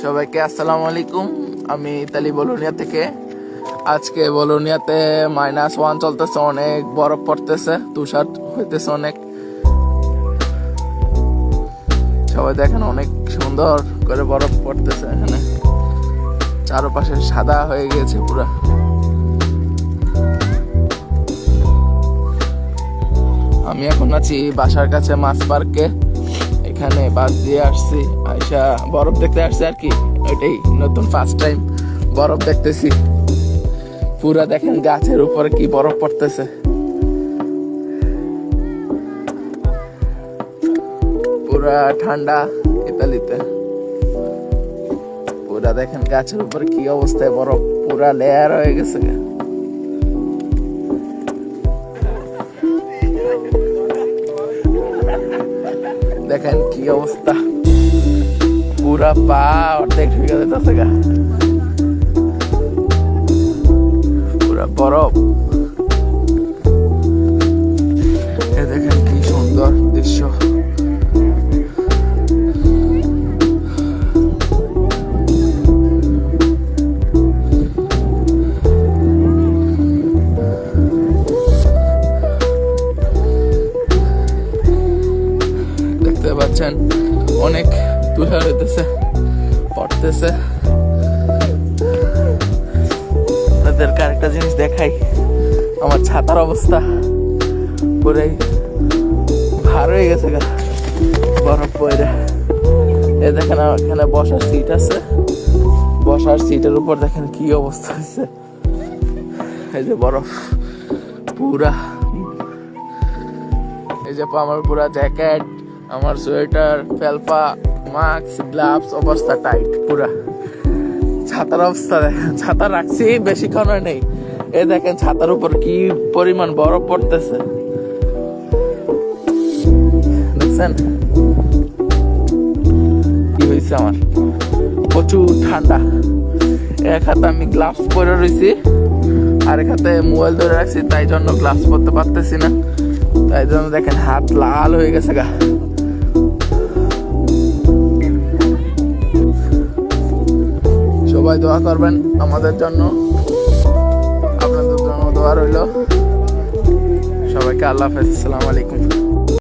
সবাইকে আসসালামু আলাইকুম। আমি ইতালি বলোনিয়া থেকে। আজকে বলোনিয়াতে -1 চলতেছে, অনেক বরফ পড়তেছে, তুষার হইতেছে অনেক। সবাই দেখেন অনেক সুন্দর করে বরফ পড়তেছে এখানে, চারপাশে সাদা হয়ে গেছে পুরা। আমি এখন আছি বাসার কাছে মাছ পার্কে। এখানে বাস দিয়ে আসছি, আইসা বরফ দেখতে আসছি আর কি। ওইটাই নতুন ফার্স্ট টাইম বরফ দেখতেছি। পুরা দেখেন গাছের উপরে কি বরফ পড়তেছে। পুরা ঠান্ডা ইতালিতে। পুরা দেখেন গাছের উপরে কি অবস্থায় বরফ, পুরা লেয়ার হয়ে গেছে। দেখেন কি অবস্থা, পুরা পা অর্ধেক ঢুকে যেতেছে গা, পুরা বরফ। দেখেন কি সুন্দর দৃশ্য। দেখতে পাচ্ছেন অনেক তুষার হইতেছে, পড়তেছে। আপনাদেরকে আরেকটা জিনিস দেখাই, আমার ছাতার অবস্থা পুরাই ভার হয়ে গেছে গা বরফ পড়ে। এই দেখেন আমার এখানে বসার সিট আছে, বসার সিটের উপর দেখেন কি অবস্থা হয়েছে। এই যে বরফ পুরা, এই যে আমার পুরা জ্যাকেট, আমার সোয়েটার, ফেলপা, মাস্ক, গ্লাভস, অবস্থা টাইট পুরা। ছাতার অবস্থা দেখেন, ছাতা রাখছি বেশিক্ষণ নেই। এ দেখেন ছাতার উপর কি পরিমাণ বরফ পড়তেছে, দেখছেন কি হয়েছে আমার। প্রচুর ঠান্ডা। এক হাতে আমি গ্লাভস পরে রয়েছি, আরেক হাতে মোবাইল ধরে রাখছি, তাই জন্য গ্লাভস পরতে পারতেছি না। তাই জন্য দেখেন হাত লাল হয়ে গেছে গা। সবাই দোয়া করবেন আমাদের জন্য, আপনাদের জন্য দোয়া রইল। সবাইকে আল্লাহ হাফেজ, আসসালামু আলাইকুম।